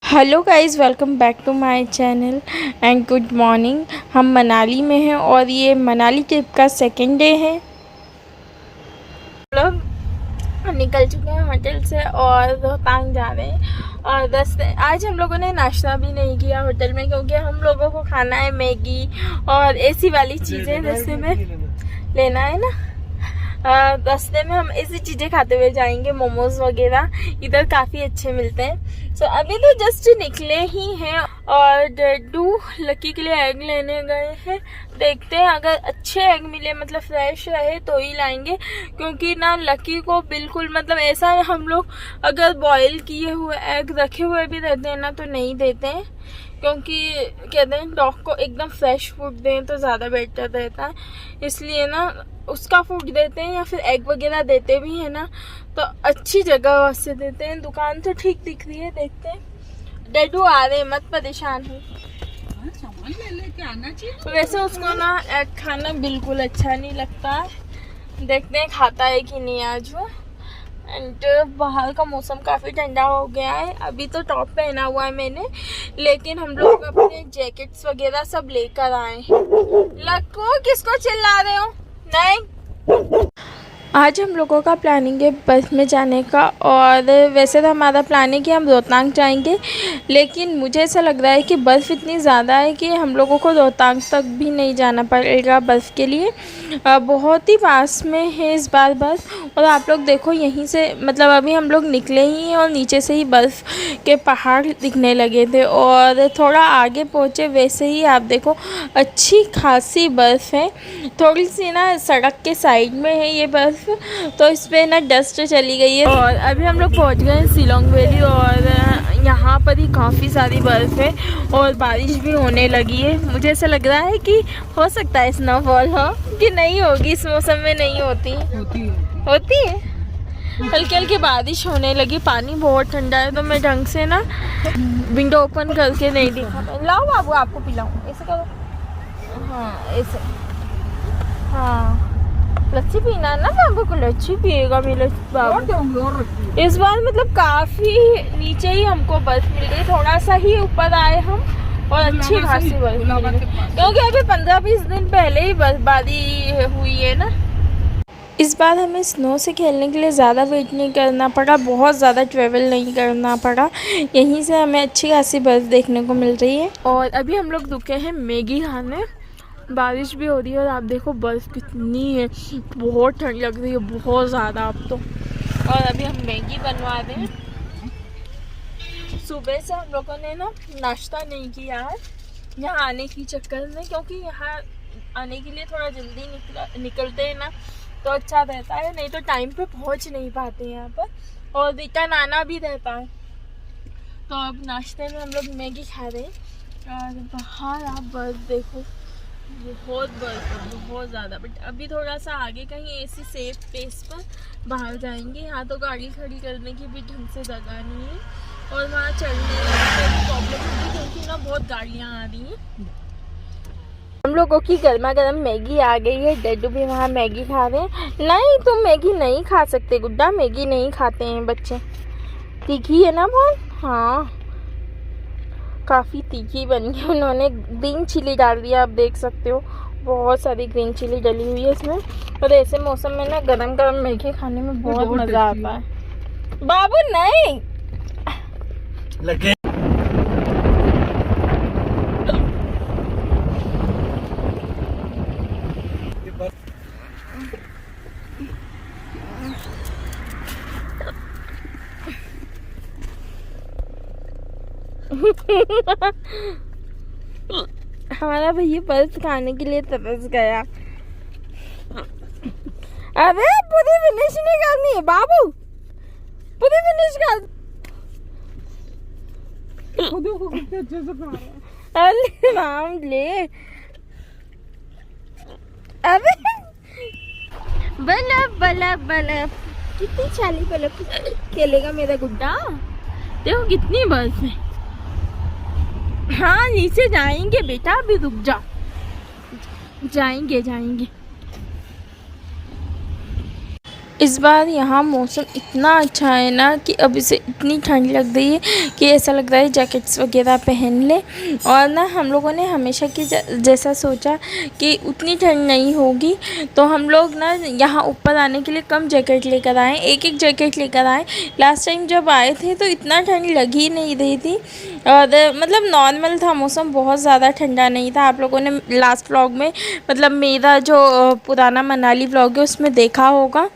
Hello guys, welcome back to my channel and good morning. हम मनाली में हैं और ये मनाली ट्रिप का सेकंड डे है। लोग निकल चुके हैं होटल से और रोहतांग जा रहे हैं। और आज हम लोगों ने नाश्ता भी नहीं किया होटल में, क्योंकि हम लोगों को खाना है मैगी और एसी वाली चीज़ें रास्ते में लेना है ना। रास्ते में हम ऐसी चीज़ें खाते हुए जाएंगे, मोमोज वगैरह इधर काफ़ी अच्छे मिलते हैं। सो अभी तो जस्ट निकले ही हैं और डड्डू लकी के लिए एग लेने गए हैं। देखते हैं अगर अच्छे एग मिले, मतलब फ्रेश रहे तो ही लाएंगे, क्योंकि ना लकी को बिल्कुल मतलब ऐसा है, हम लोग अगर बॉईल किए हुए एग रखे हुए भी रहते हैं ना तो नहीं देते हैं, क्योंकि कहते हैं डॉग को एकदम फ्रेश फूड दें तो ज़्यादा बेटर रहता है। इसलिए ना उसका फूड देते हैं या फिर एग वगैरह देते भी हैं ना तो अच्छी जगह से देते हैं। दुकान तो ठीक दिख रही है, देखते हैं। डड्डू आ रहे, मत परेशान हो। सामान ले लेके आना चाहिए। वैसे उसको ना एग खाना बिल्कुल अच्छा नहीं लगता है, देखते हैं खाता है कि नहीं आज वो। एंड बाहर का मौसम काफ़ी ठंडा हो गया है। अभी तो टॉप पहना हुआ है मैंने, लेकिन हम लोग अपने जैकेट्स वगैरह सब लेकर आए हैं। लक्कू, किसको चिल्ला रहे हो? नहीं। आज हम लोगों का प्लानिंग है बस में जाने का, और वैसे तो हमारा प्लान है कि हम रोहतांग जाएंगे, लेकिन मुझे ऐसा लग रहा है कि बर्फ़ इतनी ज़्यादा है कि हम लोगों को रोहतांग तक भी नहीं जाना पड़ेगा बर्फ़ के लिए। बहुत ही पास में है इस बार बर्फ़। और आप लोग देखो यहीं से, मतलब अभी हम लोग निकले ही हैं और नीचे से ही बर्फ़ के पहाड़ दिखने लगे थे, और थोड़ा आगे पहुँचे वैसे ही आप देखो अच्छी खासी बर्फ़ है। थोड़ी सी ना सड़क के साइड में है ये बर्फ़, तो इस पे ना डस्ट चली गई है। और अभी हम लोग पहुंच गए हैं शिलोंग वैली, और यहाँ पर ही काफ़ी सारी बर्फ़ है और बारिश भी होने लगी है। मुझे ऐसा लग रहा है कि हो सकता है स्नोफॉल हो, कि नहीं होगी, इस मौसम में नहीं होती होती है। हल्की हल्की बारिश होने लगी, पानी बहुत ठंडा है, तो मैं ढंग से ना विंडो ओपन करके नहीं दिखा। लाओ बाबू, आपको पिलाऊं, ऐसे करो। हाँ ऐसे, हाँ लस्सी पीना ना बाबू को, लस्सी पिएगा मेरे बाबू। इस बार मतलब काफी नीचे ही हमको बर्फ मिल गई, थोड़ा सा ही ऊपर आए हम और अच्छी खासी बर्फ मिल गई, क्योंकि अभी 15-20 दिन पहले ही बर्फबारी हुई है ना। इस बार हमें स्नो से खेलने के लिए ज़्यादा वेट नहीं करना पड़ा, बहुत ज़्यादा ट्रैवल नहीं करना पड़ा, यहीं से हमें अच्छी खासी बर्फ़ देखने को मिल रही है। और अभी हम लोग रुके हैं मैगी खाने, बारिश भी हो रही है और आप देखो बर्फ़ कितनी है, बहुत ठंड लग रही है, बहुत ज़्यादा अब तो। और अभी हम मैगी बनवा रहे हैं। सुबह से हम लोगों ने ना नाश्ता नहीं किया है यहाँ आने के चक्कर में, क्योंकि यहाँ आने के लिए थोड़ा जल्दी निकलते हैं ना तो अच्छा रहता है, नहीं तो टाइम पे पहुँच नहीं पाते हैं यहाँ पर, और रिटर्न आना भी रहता है। तो अब नाश्ते में हम लोग मैगी खा रहे हैं। और बाहर आप बर्फ़ देखो, बहुत बर्फ है, बहुत ज़्यादा। बट अभी थोड़ा सा आगे कहीं ऐसी सेफ प्लेस पर बाहर जाएंगे। यहाँ तो गाड़ी खड़ी करने की भी ढंग से जगह नहीं है, और वहाँ चढ़ने में भी प्रॉब्लम होगी, क्योंकि ना बहुत गाड़ियाँ आ रही हैं। हम लोगों की गर्मा गर्म मैगी आ गई है, डड्डू भी वहाँ मैगी खा रहे हैं। नहीं, तुम मैगी नहीं खा सकते गुड्डा, मैगी नहीं खाते हैं बच्चे, तीखी है ना बहुत। हाँ काफ़ी तीखी बन गई, उन्होंने ग्रीन चिली डाल दिया, आप देख सकते हो बहुत सारी ग्रीन चिली डली हुई है इसमें। और ऐसे मौसम में ना गरम गरम मैगी खाने में बहुत मज़ा आता है। बाबू नहीं लगे। हमारा भैया बर्फ खाने के लिए तरस गया। अरे पूरी फिनिश नहीं करनी है बाबू, पूरी फिनिश कर। अरे नाम ले, अरे बलब बलब बलब, कितनी चाली बलब खेलेगा मेरा गुड्डा। देखो कितनी बर्फ है। हाँ नीचे जाएंगे बेटा, अभी रुक जा, जाएंगे जाएंगे। इस बार यहाँ मौसम इतना अच्छा है ना कि अभी से इतनी ठंड लग रही है कि ऐसा लग रहा है जैकेट्स वगैरह पहन ले। और ना हम लोगों ने हमेशा की जैसा सोचा कि उतनी ठंड नहीं होगी, तो हम लोग ना यहाँ ऊपर आने के लिए कम जैकेट लेकर आए, एक एक जैकेट लेकर आए। लास्ट टाइम जब आए थे तो इतना ठंड लग ही नहीं रही थी, और मतलब नॉर्मल था मौसम, बहुत ज़्यादा ठंडा नहीं था। आप लोगों ने लास्ट व्लॉग में, मतलब मेरा जो पुराना मनाली व्लॉग है उसमें देखा होगा।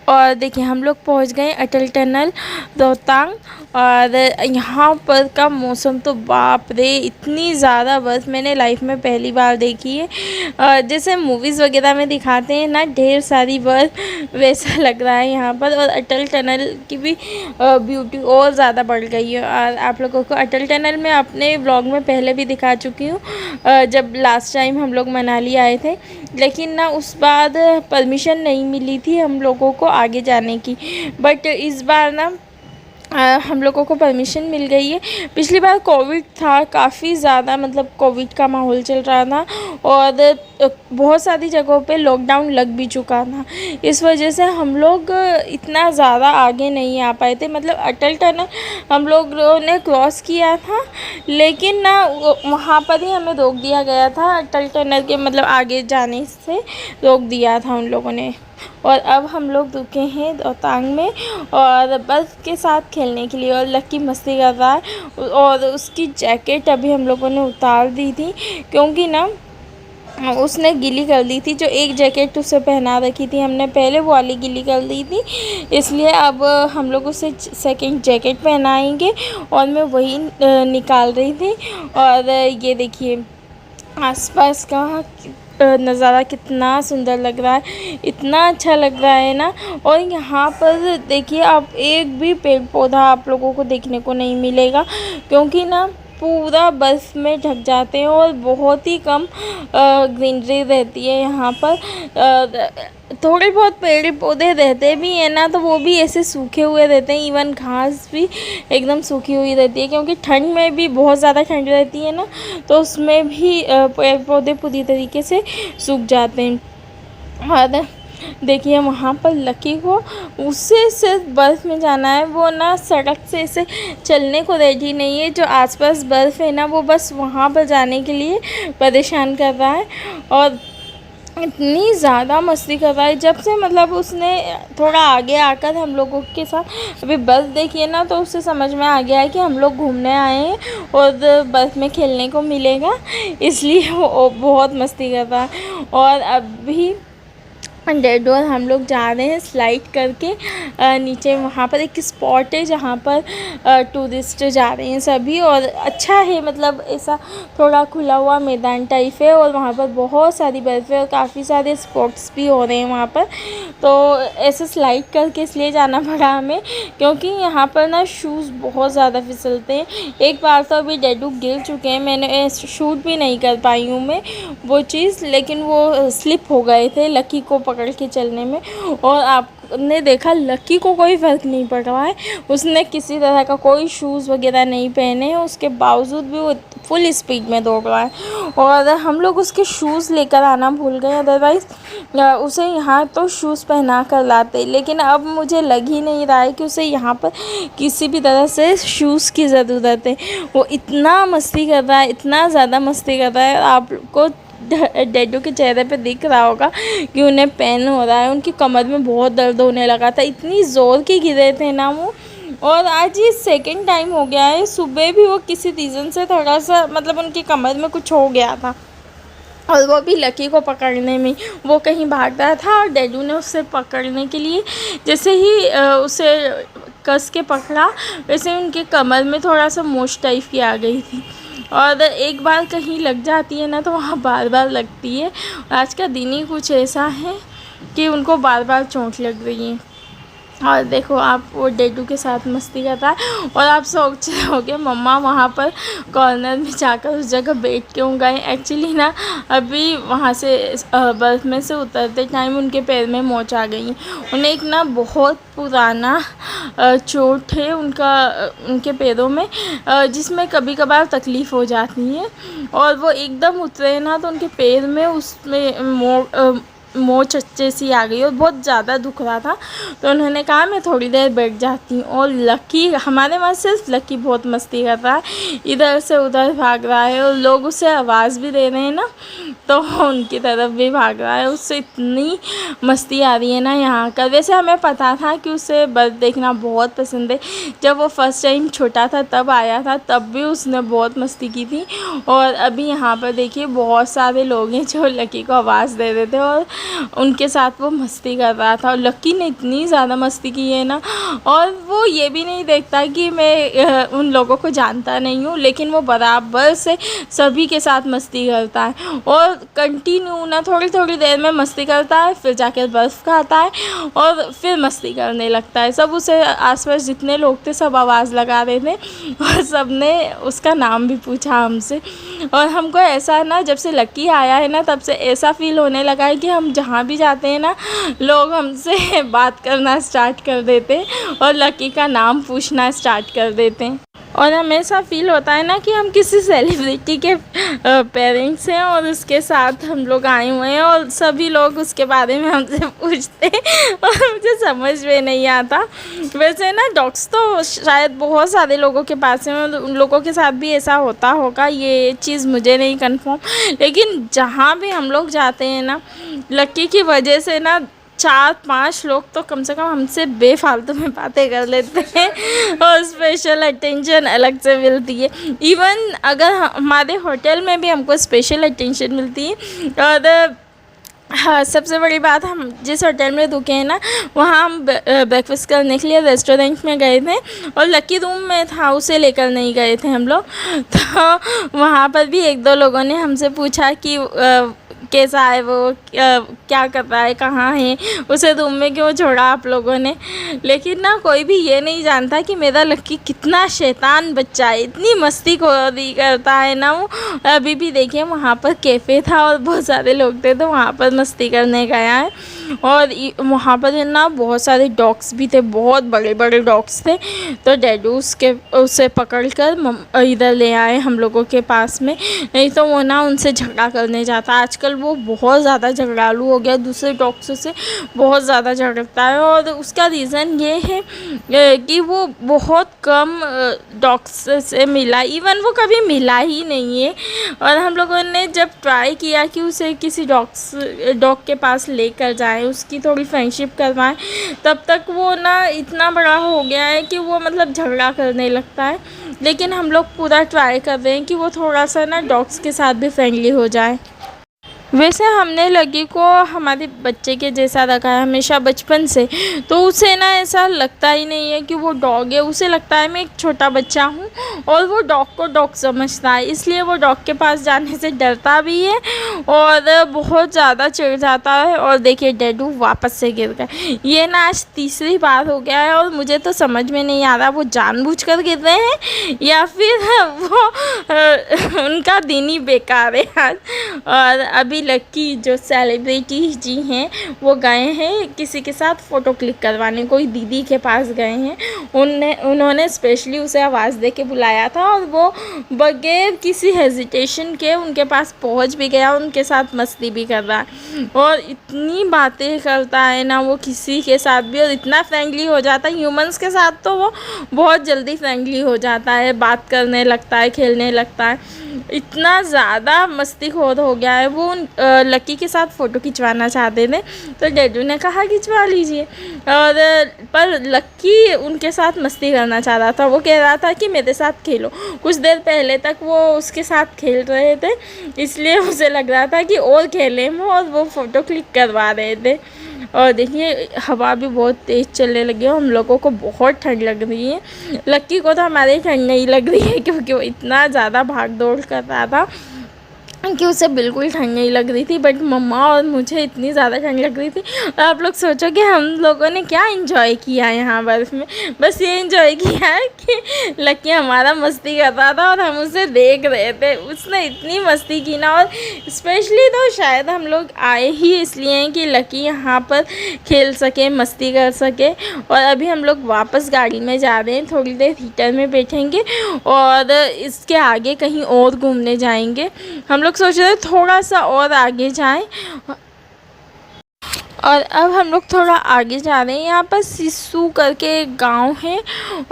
और देखिए हम लोग पहुंच गए अटल टनल रोहतांग, और यहाँ पर का मौसम तो बाप रे, इतनी ज़्यादा बर्फ़ मैंने लाइफ में पहली बार देखी है। जैसे मूवीज़ वगैरह में दिखाते हैं ना ढेर सारी बर्फ़, वैसा लग रहा है यहाँ पर। और अटल टनल की भी ब्यूटी और ज़्यादा बढ़ गई है। और आप लोगों को अटल टनल में अपने व्लॉग में पहले भी दिखा चुकी हूँ, जब लास्ट टाइम हम लोग मनाली आए थे। लेकिन ना उस बार परमिशन नहीं मिली थी हम लोगों को आगे जाने की, बट इस बार ना हम लोगों को परमिशन मिल गई है। पिछली बार कोविड था काफ़ी ज़्यादा, मतलब कोविड का माहौल चल रहा था, और बहुत सारी जगहों पे लॉकडाउन लग भी चुका था। इस वजह से हम लोग इतना ज़्यादा आगे नहीं आ पाए थे। मतलब अटल टनल हम लोगों ने क्रॉस किया था, लेकिन ना वहाँ पर ही हमें रोक दिया गया था। अटल टनल के मतलब आगे जाने से रोक दिया था उन लोगों ने। और अब हम लोग रुके हैं रोहतांग में, और बर्फ़ के साथ खेलने के लिए, और लक्की मस्ती कर रहा है। और उसकी जैकेट अभी हम लोगों ने उतार दी थी, क्योंकि ना उसने गीली कर दी थी। जो एक जैकेट उसे पहना रखी थी हमने पहले, वो वाली गीली कर दी थी, इसलिए अब हम लोग उसे सेकंड जैकेट पहनाएंगे। और मैं वही निकाल रही थी। और ये देखिए आसपास का नज़ारा कितना सुंदर लग रहा है, इतना अच्छा लग रहा है ना। और यहाँ पर देखिए आप, एक भी पेड़ पौधा आप लोगों को देखने को नहीं मिलेगा, क्योंकि ना पूरा बर्फ़ में ढक जाते हैं, और बहुत ही कम ग्रीनरी रहती है यहाँ पर। थोड़े बहुत पेड़ पौधे रहते भी हैं ना, तो वो भी ऐसे सूखे हुए रहते हैं। इवन घास भी एकदम सूखी हुई रहती है, क्योंकि ठंड में भी बहुत ज़्यादा ठंड रहती है ना, तो उसमें भी पेड़ पौधे पूरी तरीके से सूख जाते हैं। और देखिए वहाँ पर लकी को उससे सिर्फ बर्फ़ में जाना है, वो ना सड़क से ऐसे चलने को रेडी नहीं है। जो आसपास बर्फ़ है ना, वो बस वहाँ पर जाने के लिए परेशान कर रहा है, और इतनी ज़्यादा मस्ती कर रहा है। जब से मतलब उसने थोड़ा आगे आकर हम लोगों के साथ अभी बर्फ़ देखी है ना, तो उससे समझ में आ गया है कि हम लोग घूमने आए हैं और बर्फ़ में खेलने को मिलेगा, इसलिए वो बहुत मस्ती कर रहा है। और अभी डेड और हम लोग जा रहे हैं स्लाइड करके नीचे। वहाँ पर एक स्पॉट है जहाँ पर टूरिस्ट जा रहे हैं सभी, और अच्छा है, मतलब ऐसा थोड़ा खुला हुआ मैदान टाइप है, और वहाँ पर बहुत सारी बर्फ़ है, और काफ़ी सारे स्पॉट्स भी हो रहे हैं वहाँ पर। तो ऐसे स्लाइड करके इसलिए जाना पड़ा हमें, क्योंकि यहाँ पर ना शूज़ बहुत ज़्यादा फिसलते हैं। एक बार तो अभी डेडू गिर चुके हैं, मैंने शूट भी नहीं कर पाई हूँ मैं वो चीज़, लेकिन वो स्लिप हो गए थे लकी को पकड़ के चलने में। और आपने देखा लकी को कोई फ़र्क नहीं पड़ रहा है, उसने किसी तरह का कोई शूज़ वगैरह नहीं पहने हैं, उसके बावजूद भी वो फुल स्पीड में दौड़ रहा है। और हम लोग उसके शूज़ लेकर आना भूल गए, अदरवाइज़ उसे यहाँ तो शूज़ पहना कर लाते। लेकिन अब मुझे लग ही नहीं रहा है कि उसे यहाँ पर किसी भी तरह से शूज़ की ज़रूरत है। वो इतना मस्ती कर रहा है, इतना ज़्यादा मस्ती कर रहा है, आपको डेडू के चेहरे पे दिख रहा होगा कि उन्हें पेन हो रहा है। उनकी कमर में बहुत दर्द होने लगा था, इतनी ज़ोर के गिरे थे ना वो। और आज ये सेकंड टाइम हो गया है, सुबह भी वो किसी रीज़न से थोड़ा सा, मतलब उनकी कमर में कुछ हो गया था, और वो भी लकी को पकड़ने में वो कहीं भाग रहा था, और डेडू ने उसे पकड़ने के लिए जैसे ही उसे कस के पकड़ा, वैसे उनके कमर में थोड़ा सा मोच टाइप की आ गई थी। और एक बार कहीं लग जाती है ना, तो वहाँ बार बार लगती है। आज का दिन ही कुछ ऐसा है कि उनको बार बार चोट लग रही है। और देखो आप, वो डेडू के साथ मस्ती कर रहा है। और आप सोच रहे होगे मम्मा वहाँ पर कॉर्नर में जाकर उस जगह बैठ क्यों गए। एक्चुअली ना अभी वहाँ से बर्फ़ में से उतरते टाइम उनके पैर में मोच आ गई। उन्हें एक ना बहुत पुराना चोट है उनके पैरों में, जिसमें कभी कभार तकलीफ़ हो जाती है। और वो एकदम उतरे ना, तो उनके पैर में उसमें मोच अच्छे सी आ गई और बहुत ज़्यादा दुख रहा था, तो उन्होंने कहा मैं थोड़ी देर बैठ जाती हूँ। और लकी, हमारे वहाँ सिर्फ लकी बहुत मस्ती कर रहा है, इधर से उधर भाग रहा है और लोग उसे आवाज़ भी दे रहे हैं ना, तो उनकी तरफ भी भाग रहा है। उससे इतनी मस्ती आ रही है ना यहाँ का। वैसे हमें पता था कि उसे बर्फ़ देखना बहुत पसंद है। जब वो फर्स्ट टाइम छोटा था तब आया था, तब भी उसने बहुत मस्ती की थी। और अभी यहाँ पर देखिए बहुत सारे लोग हैं जो लकी को आवाज़ दे रहे थे और उनके साथ वो मस्ती कर रहा था। और लकी ने इतनी ज़्यादा मस्ती की है ना, और वो ये भी नहीं देखता कि मैं उन लोगों को जानता नहीं हूँ, लेकिन वो बराबर से सभी के साथ मस्ती करता है और कंटिन्यू ना थोड़ी थोड़ी देर में मस्ती करता है, फिर जाकर बर्फ़ खाता है और फिर मस्ती करने लगता है। सब उसे आसपास जितने लोग थे सब आवाज़ लगा रहे थे और सब ने उसका नाम भी पूछा हमसे। और हमको ऐसा ना, जब से लकी आया है ना, तब से ऐसा फ़ील होने लगा है कि हम जहाँ भी जाते हैं ना, लोग हमसे बात करना स्टार्ट कर देते और लकी का नाम पूछना स्टार्ट कर देते हैं। और हमेशा फ़ील होता है ना कि हम किसी सेलिब्रिटी के पेरेंट्स हैं और उसके साथ हम लोग आए हुए हैं और सभी लोग उसके बारे में हमसे पूछते हैं और मुझे समझ में नहीं आता। वैसे ना डॉग्स तो शायद बहुत सारे लोगों के पास हैं, उन लोगों के साथ भी ऐसा होता होगा, ये चीज़ मुझे नहीं कंफर्म। लेकिन जहाँ भी हम लोग जाते हैं ना, लकी की वजह से ना 4-5 लोग तो कम से कम हमसे बेफालतू में बातें कर लेते हैं और स्पेशल अटेंशन अलग से मिलती है। इवन अगर हमारे होटल में भी हमको स्पेशल अटेंशन मिलती है। और हाँ, सबसे बड़ी बात, हम जिस होटल में रुके हैं ना, वहाँ हम ब्रेकफास्ट करने के लिए रेस्टोरेंट में गए थे और लकी रूम में था, उसे लेकर नहीं गए थे हम लोग। तो वहाँ पर भी 1-2 लोगों ने हमसे पूछा कि कैसा है वो, क्या कर रहा है, कहाँ है, उसे रूम में क्यों छोड़ा आप लोगों ने। लेकिन ना कोई भी ये नहीं जानता कि मेरा लकी कितना शैतान बच्चा है, इतनी मस्ती खोरी करता है ना वो। अभी भी देखिए वहाँ पर कैफ़े था और बहुत सारे लोग थे, तो वहाँ पर मस्ती करने गया है। और वहाँ पर ना बहुत सारे डॉग्स भी थे, बहुत बड़े बड़े डॉग्स थे। तो डैडू उसे पकड़ कर इधर ले आए हम लोगों के पास में, नहीं तो वो ना उनसे झगड़ा करने जाता। आजकल वो बहुत ज़्यादा झगड़ालू हो गया, दूसरे डॉग्स से बहुत ज़्यादा झगड़ता है। और उसका रीज़न ये है कि वो बहुत कम डॉग्स से मिला, इवन वो कभी मिला ही नहीं है। और हम लोगों ने जब ट्राई किया कि उसे किसी डॉग के पास लेकर जाएं, उसकी थोड़ी फ्रेंडशिप करवाएं, तब तक वो ना इतना बड़ा हो गया है कि वो मतलब झगड़ा करने लगता है। लेकिन हम लोग पूरा ट्राई कर रहे हैं कि वो थोड़ा सा ना डॉग्स के साथ भी फ्रेंडली हो जाए। वैसे हमने लकी को हमारे बच्चे के जैसा रखा है हमेशा बचपन से, तो उसे ना ऐसा लगता ही नहीं है कि वो डॉग है। उसे लगता है मैं एक छोटा बच्चा हूँ और वो डॉग को डॉग समझता है, इसलिए वो डॉग के पास जाने से डरता भी है और बहुत ज़्यादा चिढ़ जाता है। और देखिए डैडू वापस से गिर गए, ये ना आज तीसरी बार हो गया है और मुझे तो समझ में नहीं आ रहा वो जानबूझकर गिर रहे हैं या फिर वो उनका दिन ही बेकार है आज। और अभी लकी जो सेलिब्रिटी जी हैं वो गए हैं किसी के साथ फ़ोटो क्लिक करवाने, कोई दीदी के पास गए हैं। उन्होंने स्पेशली उसे आवाज़ दे के बुलाया था और वो बगैर किसी हेजिटेशन के उनके पास पहुंच भी गया, उनके साथ मस्ती भी कर रहा है और इतनी बातें करता है ना वो किसी के साथ भी, और इतना फ्रेंडली हो जाता है। ह्यूमंस के साथ तो वो बहुत जल्दी फ्रेंडली हो जाता है, बात करने लगता है, खेलने लगता है। इतना ज़्यादा मस्तीखोर हो गया है वो। लकी के साथ फ़ोटो खिंचवाना चाहते थे तो डैडू ने कहा खिंचवा लीजिए, और पर लकी उनके साथ मस्ती करना चाह रहा था। वो कह रहा था कि मेरे साथ खेलो। कुछ देर पहले तक वो उसके साथ खेल रहे थे, इसलिए उसे लग रहा था कि और खेलें वो, और वो फ़ोटो क्लिक करवा रहे थे। और देखिए हवा भी बहुत तेज़ चलने लगी है, हम लोगों को बहुत ठंड लग रही है। लक्की को तो हमारी ठंड नहीं लग रही है क्योंकि वो इतना ज़्यादा भाग दौड़ कर रहा था कि उसे बिल्कुल ठंड नहीं लग रही थी, बट मम्मा और मुझे इतनी ज़्यादा ठंड लग रही थी। और आप लोग सोचो कि हम लोगों ने क्या एंजॉय किया यहाँ बर्फ़ में। बस ये एंजॉय किया है कि लकी हमारा मस्ती कर रहा था और हम उसे देख रहे थे। उसने इतनी मस्ती की ना, और स्पेशली तो शायद हम लोग आए ही इसलिए हैं कि लकी यहाँ पर खेल सके, मस्ती कर सके। और अभी हम लोग वापस गाड़ी में जा रहे हैं, थोड़ी देर हीटर में बैठेंगे और इसके आगे कहीं और घूमने जाएंगे। हम लोग सोच रहे थे थोड़ा सा और आगे जाएं। और अब हम लोग थोड़ा आगे जा रहे हैं। यहाँ पर सिस्सू करके एक गांव है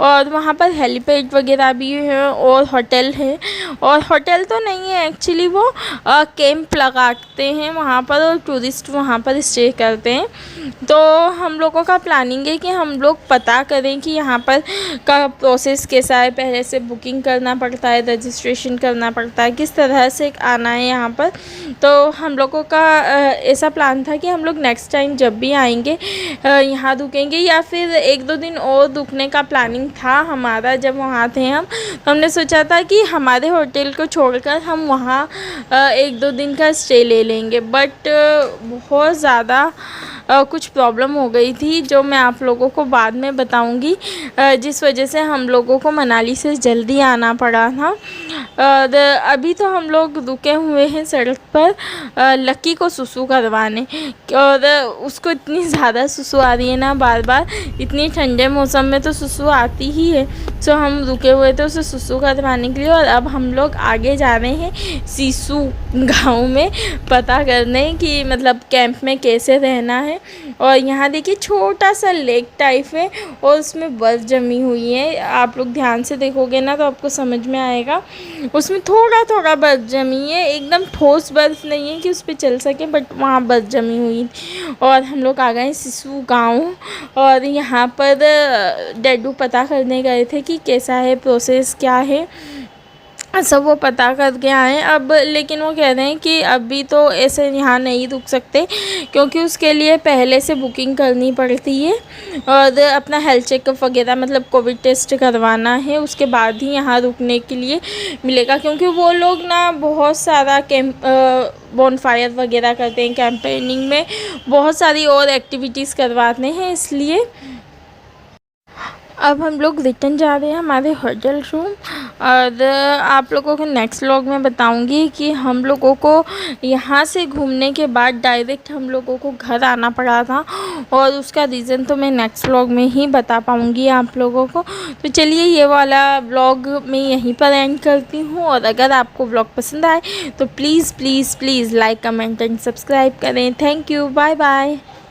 और वहाँ पर हेलीपैड वगैरह भी है और होटल है। और होटल तो नहीं है एक्चुअली, वो कैंप लगाते हैं वहाँ पर और टूरिस्ट वहाँ पर स्टे करते हैं। तो हम लोगों का प्लानिंग है कि हम लोग पता करें कि यहाँ पर का प्रोसेस कैसा है, पहले से बुकिंग करना पड़ता है, रजिस्ट्रेशन करना पड़ता है, किस तरह से आना है यहाँ पर। तो हम लोगों का ऐसा प्लान था कि हम लोग नेक्स्ट टाइम जब भी आएंगे यहाँ रुकेंगे, या फिर 1-2 दिन और रुकने का प्लानिंग था हमारा। जब वहाँ थे हम, तो हमने सोचा था कि हमारे होटल को छोड़कर हम वहाँ 1-2 दिन का स्टे ले लेंगे, बट बहुत ज़्यादा कुछ प्रॉब्लम हो गई थी जो मैं आप लोगों को बाद में बताऊंगी, जिस वजह से हम लोगों को मनाली से जल्दी आना पड़ा था। और अभी तो हम लोग रुके हुए हैं सड़क पर लक्की को सुसु करवाने, और उसको इतनी ज़्यादा सुसु आ रही है ना बार बार, इतनी ठंडे मौसम में तो सुसु आती ही है। सो हम रुके हुए थे उसे सुसु करवाने के लिए। और अब हम लोग आगे जा रहे हैं सिस्सू गांव में पता करने कि मतलब कैंप में कैसे रहना है। और यहाँ देखिए छोटा सा लेक टाइप है और उसमें बर्फ़ जमी हुई है। आप लोग ध्यान से देखोगे ना तो आपको समझ में आएगा, उसमें थोड़ा थोड़ा बर्फ़ जमी है, एकदम ठोस बर्फ़ नहीं है कि उस पर चल सके, बट वहाँ बर्फ़ जमी हुई थी। और हम लोग आ गए सिस्सू गाँव और यहाँ पर डैडू पता करने गए थे कि कैसा है प्रोसेस, क्या है सब वो पता करके आए अब। लेकिन वो कह रहे हैं कि अभी तो ऐसे यहाँ नहीं रुक सकते क्योंकि उसके लिए पहले से बुकिंग करनी पड़ती है और अपना हेल्थ चेकअप वगैरह मतलब कोविड टेस्ट करवाना है, उसके बाद ही यहाँ रुकने के लिए मिलेगा। क्योंकि वो लोग ना बहुत सारा कैंप बॉनफायर वगैरह करते हैं, कैंपेनिंग में बहुत सारी और एक्टिविटीज़ करवाते हैं, इसलिए अब हम लोग रिटर्न जा रहे हैं हमारे होटल रूम। और आप लोगों को नेक्स्ट व्लॉग में बताऊंगी कि हम लोगों को यहाँ से घूमने के बाद डायरेक्ट हम लोगों को घर आना पड़ा था, और उसका रीज़न तो मैं नेक्स्ट व्लॉग में ही बता पाऊंगी आप लोगों को। तो चलिए ये वाला व्लॉग मैं यहीं पर एंड करती हूँ। और अगर आपको व्लॉग पसंद आए तो please please please like comment and subscribe करें। Thank you, bye bye.